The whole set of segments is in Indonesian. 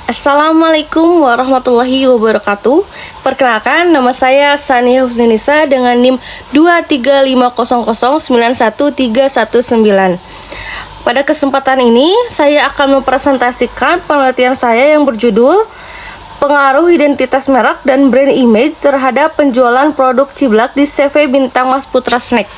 Assalamualaikum warahmatullahi wabarakatuh. Perkenalkan, nama saya Sania Husninisa dengan NIM 23500913119. Pada kesempatan ini, saya akan mempresentasikan penelitian saya yang berjudul Pengaruh Identitas Merek dan Brand Image terhadap penjualan produk Ciblak di CV Bintang Mas Putra Snack.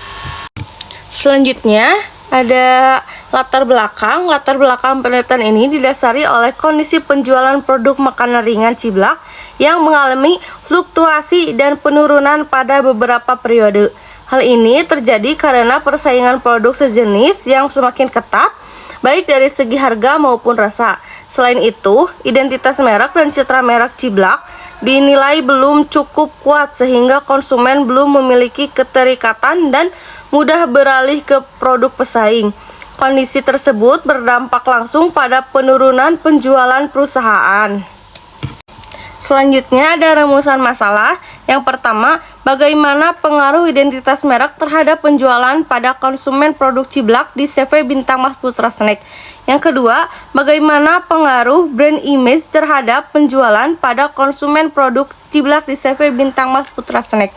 Selanjutnya, ada latar belakang. Latar belakang penelitian ini didasari oleh kondisi penjualan produk makanan ringan Ciblak yang mengalami fluktuasi dan penurunan pada beberapa periode. Hal ini terjadi karena persaingan produk sejenis yang semakin ketat, baik dari segi harga maupun rasa. Selain itu, identitas merek dan citra merek Ciblak dinilai belum cukup kuat sehingga konsumen belum memiliki keterikatan dan mudah beralih ke produk pesaing. Kondisi tersebut berdampak langsung pada penurunan penjualan perusahaan. Selanjutnya ada rumusan masalah. Yang pertama, bagaimana pengaruh identitas merek terhadap penjualan pada konsumen produk Ciblak di CV Bintang Mas Putra Snack. Yang kedua, bagaimana pengaruh brand image terhadap penjualan pada konsumen produk Ciblak di CV Bintang Mas Putra Snack.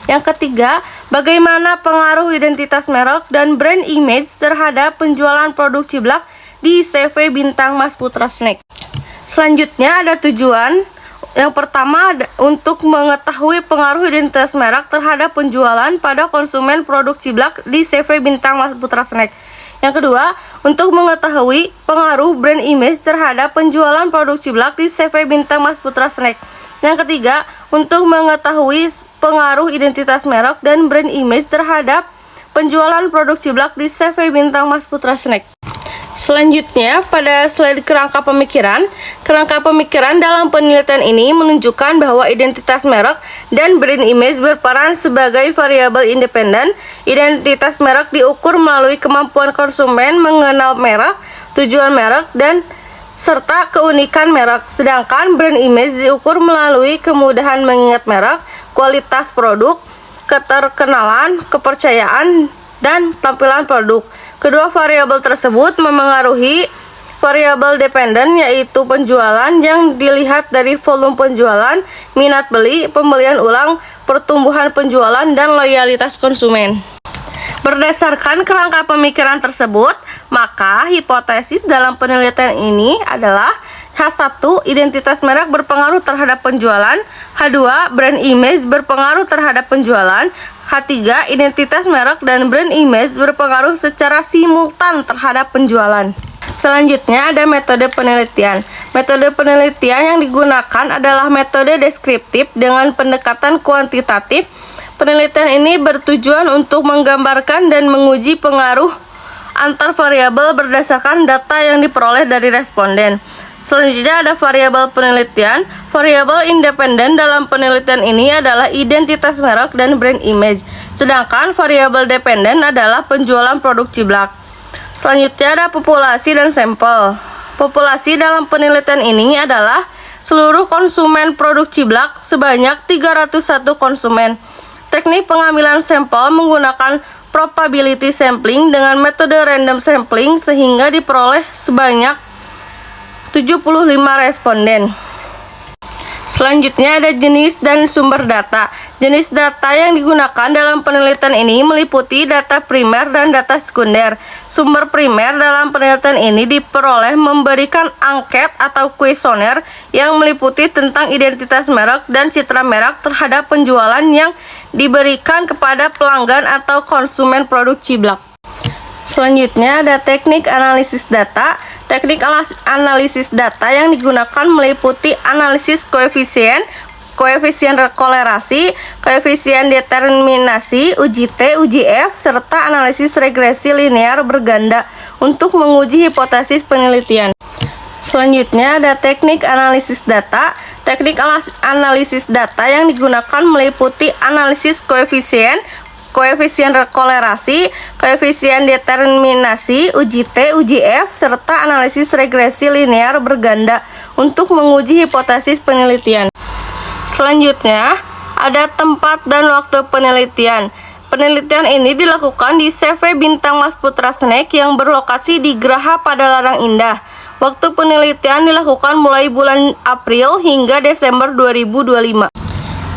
Yang ketiga, bagaimana pengaruh identitas merek dan brand image terhadap penjualan produk Ciblak di CV Bintang Mas Putra Snack. Selanjutnya ada tujuan. Yang pertama, untuk mengetahui pengaruh identitas merek terhadap penjualan pada konsumen produk Ciblak di CV Bintang Mas Putra Snack. Yang kedua, untuk mengetahui pengaruh brand image terhadap penjualan produk Ciblak di CV Bintang Mas Putra Snack. Yang ketiga, untuk mengetahui pengaruh identitas merek dan brand image terhadap penjualan produk Ciblak di CV Bintang Mas Putra Snack. Selanjutnya, pada slide kerangka pemikiran. Kerangka pemikiran dalam penelitian ini menunjukkan bahwa identitas merek dan brand image berperan sebagai variabel independen. Identitas merek diukur melalui kemampuan konsumen mengenal merek, tujuan merek, dan serta keunikan merek. Sedangkan brand image diukur melalui kemudahan mengingat merek, kualitas produk, keterkenalan, kepercayaan, dan tampilan produk. Kedua variabel tersebut memengaruhi variabel dependen, yaitu penjualan yang dilihat dari volume penjualan, minat beli, pembelian ulang, pertumbuhan penjualan, dan loyalitas konsumen. Berdasarkan kerangka pemikiran tersebut, maka hipotesis dalam penelitian ini adalah H1, identitas merek berpengaruh terhadap penjualan. H2, brand image berpengaruh terhadap penjualan. H3, identitas merek dan brand image berpengaruh secara simultan terhadap penjualan. Selanjutnya ada metode penelitian. Metode penelitian yang digunakan adalah metode deskriptif dengan pendekatan kuantitatif. Penelitian ini bertujuan untuk menggambarkan dan menguji pengaruh antar variabel berdasarkan data yang diperoleh dari responden. Selanjutnya ada variabel penelitian. Variabel independen dalam penelitian ini adalah identitas merek dan brand image. Sedangkan variabel dependen adalah penjualan produk Ciblak. Selanjutnya ada populasi dan sampel. Populasi dalam penelitian ini adalah seluruh konsumen produk Ciblak sebanyak 301 konsumen. Teknik pengambilan sampel menggunakan probability sampling dengan metode random sampling sehingga diperoleh sebanyak 75 responden. Selanjutnya ada jenis dan sumber data. Jenis data yang digunakan dalam penelitian ini meliputi data primer dan data sekunder. Sumber primer dalam penelitian ini diperoleh memberikan angket atau kuesioner yang meliputi tentang identitas merek dan citra merek terhadap penjualan yang diberikan kepada pelanggan atau konsumen produk Ciblak. Selanjutnya ada teknik analisis data. Teknik analisis data yang digunakan meliputi analisis koefisien, koefisien kolerasi, koefisien determinasi, uji T, uji F, serta analisis regresi linear berganda untuk menguji hipotesis penelitian. Selanjutnya ada teknik analisis data. Teknik analisis data yang digunakan meliputi analisis koefisien, koefisien kolerasi, koefisien determinasi, uji T, uji F, serta analisis regresi linear berganda untuk menguji hipotesis penelitian. Selanjutnya, ada tempat dan waktu penelitian. Penelitian ini dilakukan di CV Bintang Mas Putra Snack yang berlokasi di Geraha Padalarang Indah. Waktu penelitian dilakukan mulai bulan April hingga Desember 2025.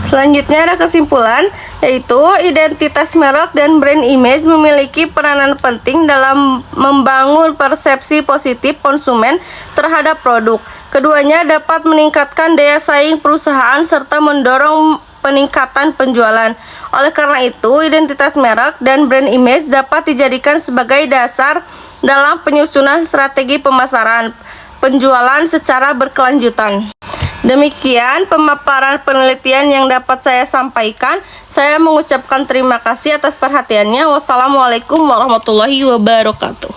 Selanjutnya ada kesimpulan, yaitu identitas merek dan brand image memiliki peranan penting dalam membangun persepsi positif konsumen terhadap produk. Keduanya dapat meningkatkan daya saing perusahaan serta mendorong peningkatan penjualan. Oleh karena itu, identitas merek dan brand image dapat dijadikan sebagai dasar dalam penyusunan strategi pemasaran penjualan secara berkelanjutan. Demikian pemaparan penelitian yang dapat saya sampaikan. Saya mengucapkan terima kasih atas perhatiannya. Wassalamualaikum warahmatullahi wabarakatuh.